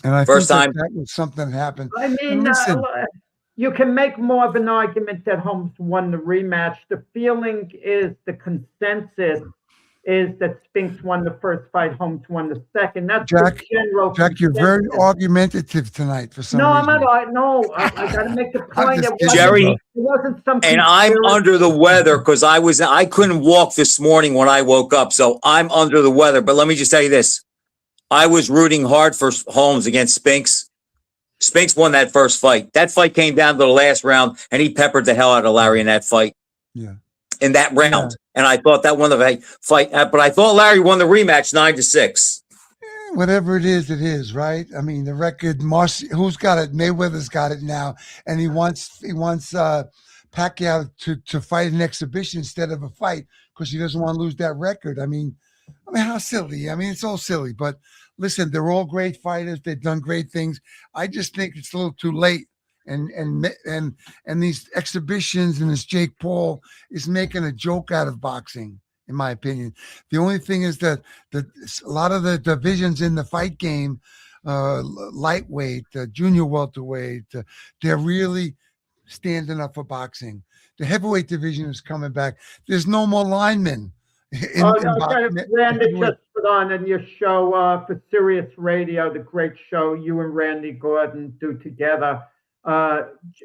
And I First think time that was something that happened. I mean, you can make more of an argument that Holmes won the rematch. The feeling is, the consensus is that Spinks won the first fight, Holmes won the second. That's Jack, the general Jack, you're very argumentative tonight for some reason. I'm not. No, I got to make the point. Gerry, it wasn't some. And I'm under the weather because I couldn't walk this morning when I woke up, so I'm under the weather. But let me just tell you this: I was rooting hard for Holmes against Spinks. Spinks won that first fight. That fight came down to the last round, and he peppered the hell out of Larry in that fight. Yeah. In that round. Yeah. And I thought that won the fight, but I thought Larry won the rematch 9-6. Whatever it is, right? I mean, the record, who's got it? Mayweather's got it now, and he wants Pacquiao to fight an exhibition instead of a fight because he doesn't want to lose that record. I mean, how silly. I mean, it's all silly, but listen, they're all great fighters. They've done great things. I just think it's a little too late. And these exhibitions and this Jake Paul is making a joke out of boxing, in my opinion. The only thing is that a lot of the divisions in the fight game, lightweight, junior welterweight, they're really standing up for boxing. The heavyweight division is coming back. There's no more linemen. Randy just put on in your show for Sirius Radio, the great show you and Randy Gordon do together.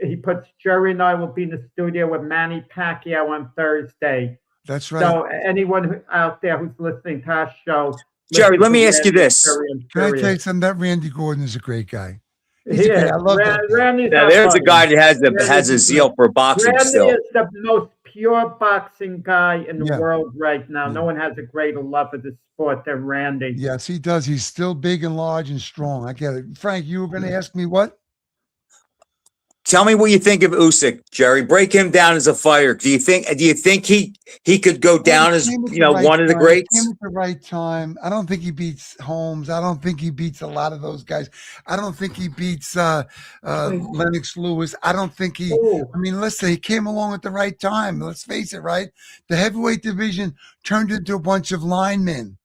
He puts Gerry and I will be in the studio with Manny Pacquiao on Thursday. That's right. So anyone out there who's listening to our show, Gerry, let me ask you this. Can I tell you something? That Randy Gordon is a great guy. I love that. Now, there's a guy that has a zeal for boxing Randy still. Is the most pure boxing guy in the world right now. No one has a greater love of the sport than Randy. Yes, he does. He's still big and large and strong. I get it. Frank, you were going to ask me what? Tell me what you think of Usyk, Gerry. Break him down as a fighter. Do you think he could go down as one of the greats? He came at the right time. I don't think he beats Holmes. I don't think he beats a lot of those guys. I don't think he beats Lennox Lewis. I don't think he. I mean, listen, he came along at the right time. Let's face it, right? The heavyweight division turned into a bunch of linemen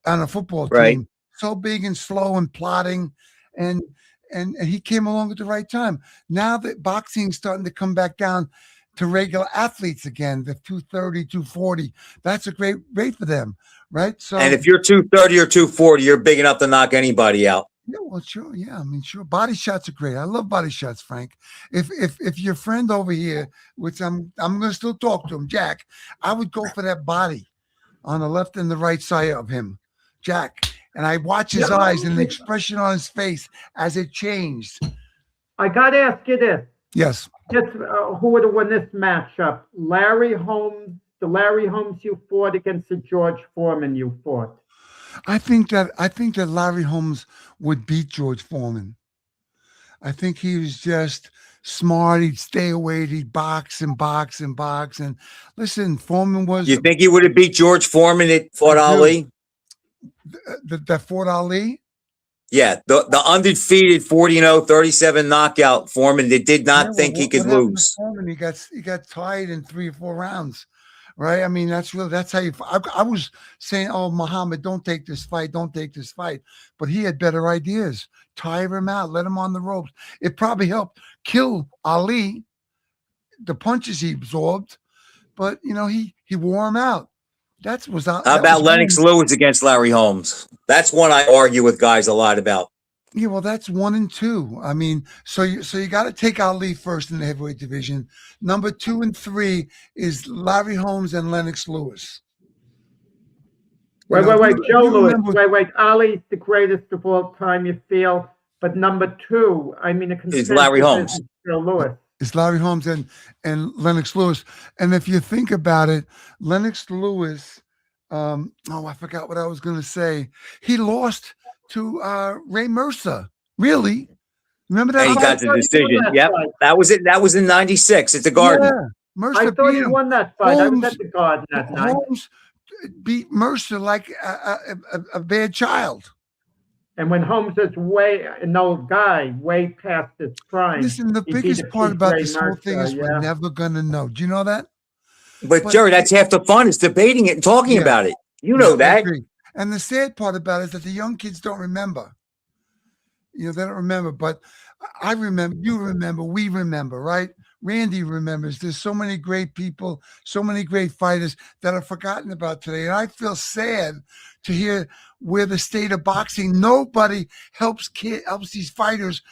on a football team, right? So big and slow and plotting and he came along at the right time. Now that boxing's starting to come back down to regular athletes again, the 230, 240, that's a great rate for them, right? So, and if you're 230 or 240, you're big enough to knock anybody out. Yeah, well, sure. Yeah, I mean, sure. Body shots are great. I love body shots, Frank. If your friend over here, which I'm going to still talk to him, Jack, I would go for that body on the left and the right side of him, Jack. And I watch his eyes and the expression on his face as it changed. I got to ask you this. Yes. Just who would have won this matchup? Larry Holmes, the Larry Holmes you fought against the George Foreman you fought. I think that Larry Holmes would beat George Foreman. I think he was just smart. He'd stay away. He'd box and box and box. And listen, Foreman was. You think he would have beat George Foreman that fought Ali? That fought Ali? Yeah, the undefeated 40-0, 37 knockout Foreman that did not think he could lose. Foreman, he got tied in 3 or 4 rounds, right? I mean, that's how you. I was saying, oh, Muhammad, don't take this fight, but he had better ideas. Tire him out, let him on the ropes. It probably helped kill Ali, the punches he absorbed, but he wore him out. That was How that about was Lennox Holmes. Lewis against Larry Holmes? That's one I argue with guys a lot about. Yeah, well, that's 1 and 2. I mean, so you got to take Ali first in the heavyweight division. Number 2 and 3 is Larry Holmes and Lennox Lewis. You know, Wait, if Joe you Louis. remember, Wait. Ali's the greatest of all time, you feel, but number 2, I mean, the Is Larry consensus Holmes. is Joe Louis. it's Larry Holmes and Lennox Lewis. And if you think about it, Lennox Lewis, I forgot what I was going to say. He lost to Ray Mercer. Really? Remember that And he I got fight? the thought he won decision. that Yep. fight. That was it. That was in 96 at the Garden. Yeah. Mercer I thought beat he him. won that fight. I was Holmes- at the Garden that night. Holmes beat Mercer like a bad child. And when Holmes is an old guy, way past his prime. Listen, the he beat biggest a part Pete about Ray this whole thing Mercer, is we're never going to know. Do you know that? But Jerry, that's half the fun is debating it and talking Yeah. about it. You know I that. agree. And the sad part about it is that the young kids don't remember. You know, they don't remember, but I remember, you remember, we remember, right? Randy remembers. There's so many great people, so many great fighters that are forgotten about today. And I feel sad to hear where the state of boxing, nobody helps these fighters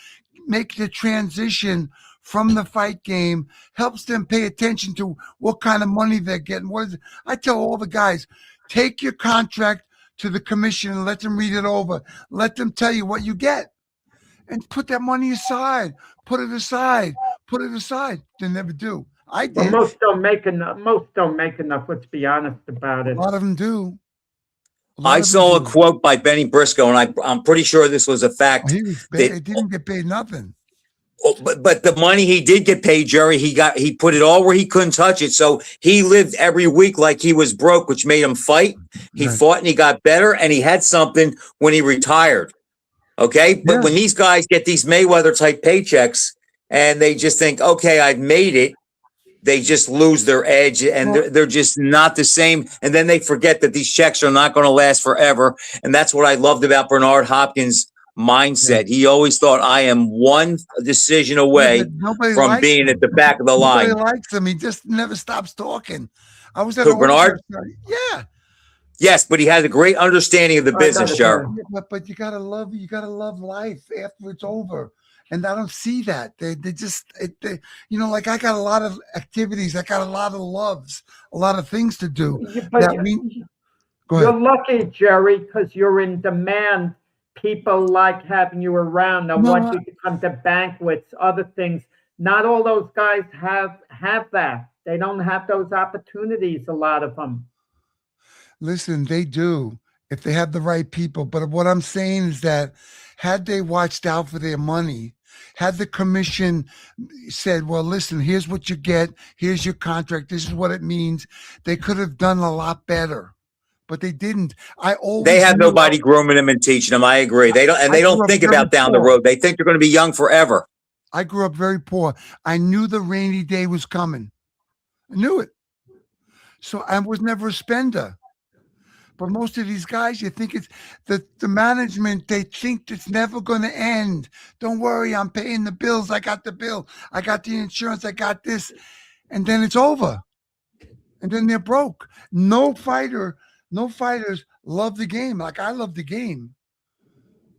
make the transition from the fight game, helps them pay attention to what kind of money they're getting. What is it? I tell all the guys, take your contract to the commission and let them read it over. Let them tell you what you get. And put that money aside. Put it aside. Put it aside. They never do. I Well, did. most don't make enough. Most don't make enough. Let's be honest about A it. lot of them do. A lot I of them saw a do. quote by Benny Briscoe, and I'm pretty sure this was a fact. He was that- paid. He didn't get paid nothing. but the money he did get paid, Jerry, he put it all where he couldn't touch it. So he lived every week like he was broke, which made him fight. He Right. fought and he got better, and he had something when he retired. Okay, but Yeah. when these guys get these Mayweather type paychecks and they just think, okay, I've made it, they just lose their edge and Well- they're just not the same. And then they forget that these checks are not going to last forever. And that's what I loved about Bernard Hopkins' mindset. He always thought, I am one decision away Yeah, but nobody from likes being him. at the back of the Nobody line. likes him. He just never stops talking. I was at Who, a Bernard? Yeah. Yes, but he has a great understanding of the business, Jerry. But you gotta love life after it's over. And I don't see that. They just like I got a lot of activities, I got a lot of loves, a lot of things to do. But That Go ahead. you're lucky, Jerry, because you're in demand. People like having you around. They No, want you to come to banquets, other things. Not all those guys have that. They don't have those opportunities, a lot of them. Listen, they do if they have the right people. But what I'm saying is that had they watched out for their money, had the commission said, well, listen, here's what you get, here's your contract, this is what it means, they could have done a lot better. But they didn't. They have nobody grooming them and teaching them. I agree. They don't, and they don't think about down the road. They think they're going to be young forever. I grew up very poor. I knew the rainy day was coming. I knew it. So I was never a spender. But most of these guys, you think it's the management, they think it's never going to end. Don't worry, I'm paying the bills. I got the bill. I got the insurance. I got this. And then it's over. And then they're broke. No fighters love the game like I love the game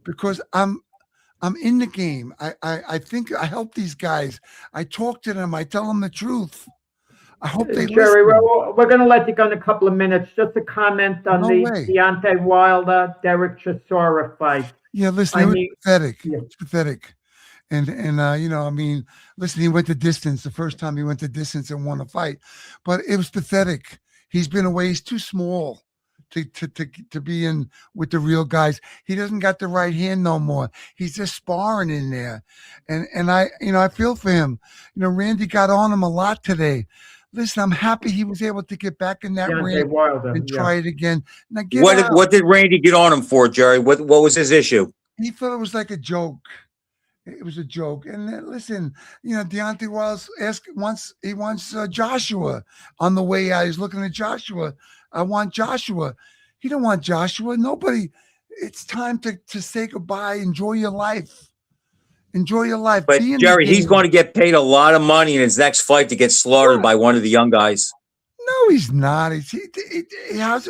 because I'm in the game. I think I help these guys. I talk to them. I tell them the truth. I hope they Jerry, listen. we're going to let you go in a couple of minutes. Just a comment on No the way. Deontay Wilder, Derek Chisora fight. Yeah, listen, I it was mean- pathetic. Yeah. It's pathetic. And I mean, listen, he went the distance the first time he went the distance and won a fight, but it was pathetic. He's been away. He's too small to be in with the real guys. He doesn't got the right hand no more. He's just sparring in there. And I feel for him. Randy got on him a lot today. Listen, I'm happy he was able to get back in that Deontay ring Wilder. and yeah. try it again. Now What did Randy get on him for, Jerry? What was his issue? He thought it was like a joke. It was a joke. And then, listen, Deontay Wilder wants Joshua on the way out. He's looking at Joshua. I want Joshua. He don't want Joshua. Nobody. It's time to say goodbye. Enjoy your life. Enjoy your life. But Be in the Jerry, he's game. going to get paid a lot of money in his next fight to get slaughtered by one of the young guys. No, he's not.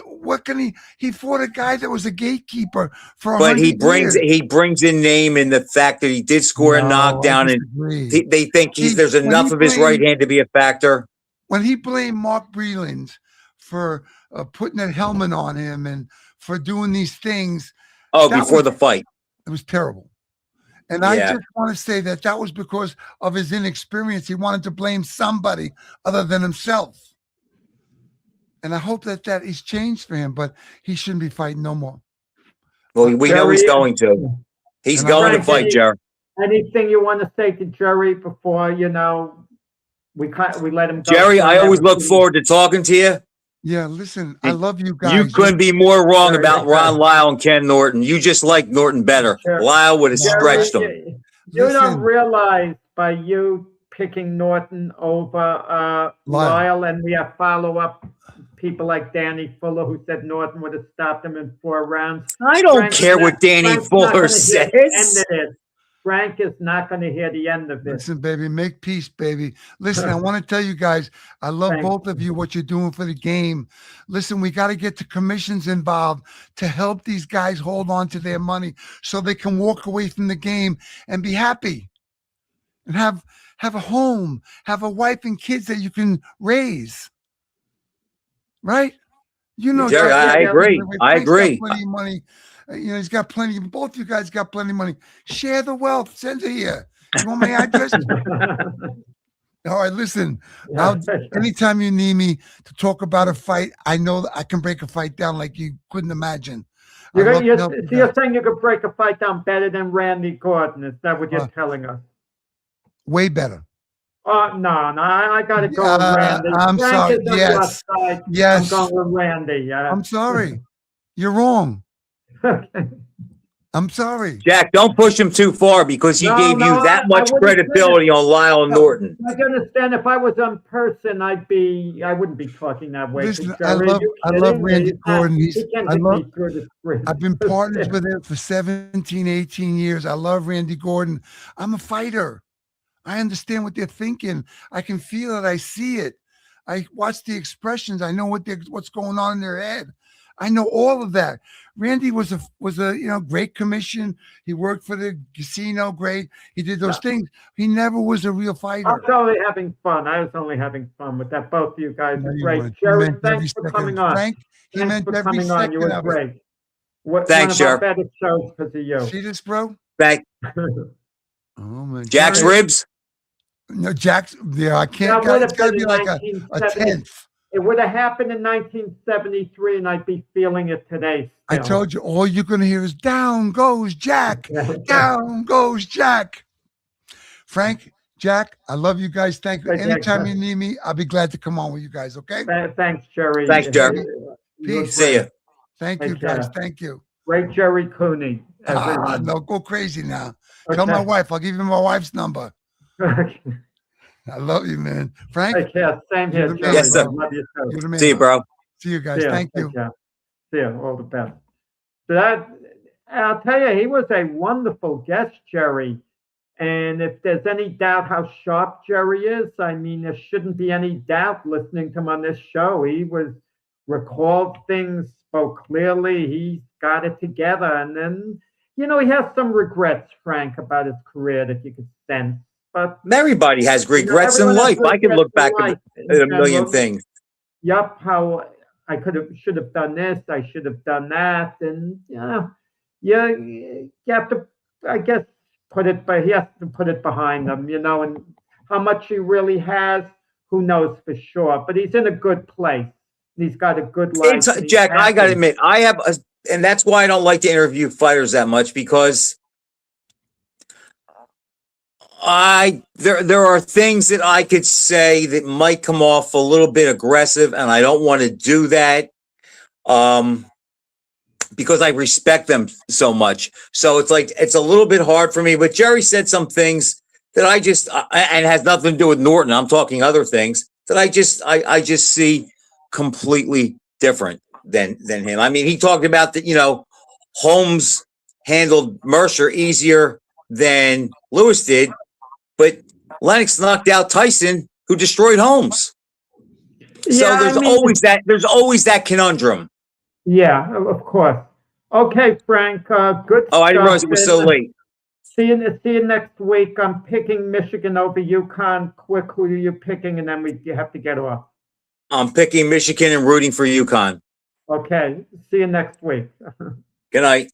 What can he fought a guy that was a gatekeeper for But 100 years. he brings in name in the fact that he did score a No, I knockdown, and disagree. they think there's When enough he of his right blamed hand to be a factor. when he blamed Mark Breland for putting that helmet on him and for doing these things, Oh, that before was the fight. it was terrible. And I Yeah. just want to say that was because of his inexperience. He wanted to blame somebody other than himself. And I hope that he's changed for him, but he shouldn't be fighting no more. Well, we know he's Jerry, going to. He's And going to Frank, fight, Jerry. anything you want to say to Jerry before, we let him go? Jerry, I always look forward to talking to you. Yeah, listen, I love you You guys. couldn't be more wrong Jerry, about Ron Lyle and Ken Norton. You just like Norton better. Jerry, Lyle would have Jerry, stretched him. you Listen. don't realize by you picking Norton over Lyle, and we have follow-up people like Danny Fuller who said Norton would have stopped him in 4 rounds. I don't care what Danny Fuller says. Frank is not going to hear the end of this. Listen, baby, make peace, baby. Listen, I want to tell you guys, I love Thanks. both of you, what you're doing for the game. Listen, we got to get the commissions involved to help these guys hold on to their money so they can walk away from the game and be happy and have a home, have a wife and kids that you can raise. Right? Jerry, Jerry, I agree. I Frank's got agree. plenty of money. He's got plenty. Both of you guys got plenty of money. Share the wealth. Send it here. You want my address? All right, listen. Anytime you need me to talk about a fight, I know that I can break a fight down like you couldn't imagine. You're saying you could break a fight down better than Randy Gordon. Is that what you're telling us? Way better. No, I got to go with Randy. I'm sorry. Yes. Yes. I'm going with Randy. I'm sorry. You're wrong. Okay. I'm sorry. Jack, don't push him too far because he gave you that much credibility on Lyle and Norton. I can understand if I was in person, I wouldn't be talking that way. Listen, I love Randy Gordon. I've been partners with him for 17, 18 years. I love Randy Gordon. I'm a fighter. I understand what they're thinking. I can feel it. I see it. I watch the expressions. I know what's going on in their head. I know all of that. Randy was a great commission. He worked for the casino, great. He did those things. He never was a real fighter. I was only having fun. I was only having fun with that. Both of you guys were great. Jerry, thanks for coming on. Frank, he meant every second You were of great. Thanks, one of our better shows because of you. See this, bro? Thank Oh man, Jack's ribs. No, Jack's. Yeah, I can't. It's got to be like a tenth. It would have happened in 1973, and I'd be feeling it today. I told you, all you're going to hear is "Down goes Jack, down goes Jack." Frank, Jack, I love you guys. Thank you. Anytime you need me, I'll be glad to come on with you guys. Okay. Thanks, Jerry. Thanks, Jerry. Peace. See you. Thank you, guys. Thank you. Great Gerry Cooney. No, go crazy now. Okay. Tell my wife. I'll give you my wife's number. I love you, man. Frank? Take care. Same here, Jerry. Yes, sir. Love you, too. See you, bro. See you guys. Thank you. See you. All the best. So I'll tell you, he was a wonderful guest, Jerry. And if there's any doubt how sharp Jerry is, I mean, there shouldn't be any doubt listening to him on this show. He recalled things, spoke clearly. He got it together. And then, he has some regrets, Frank, about his career that you could sense. But everybody has regrets in life. I can look back at a million things. Yup, how I should have done this, I should have done that, and you have to, I guess, he has to put it behind him, and how much he really has, who knows for sure. But he's in a good place. He's got a good life. Jack, I got to admit, and that's why I don't like to interview fighters that much, because there are things that I could say that might come off a little bit aggressive, and I don't want to do that because I respect them so much. So it's a little bit hard for me. But Jerry said some things that and has nothing to do with Norton. I'm talking other things that I just see completely different than him. I mean, he talked about that, Holmes handled Mercer easier than Lewis did. But Lennox knocked out Tyson, who destroyed Holmes. So Yeah, there's always that conundrum. Yeah, of course. Okay, Frank, good Oh, I didn't realize stuff. it was so And late. see you next week. I'm picking Michigan over UConn. Quick, who are you picking? And then you have to get off. I'm picking Michigan and rooting for UConn. Okay, see you next week. Good night.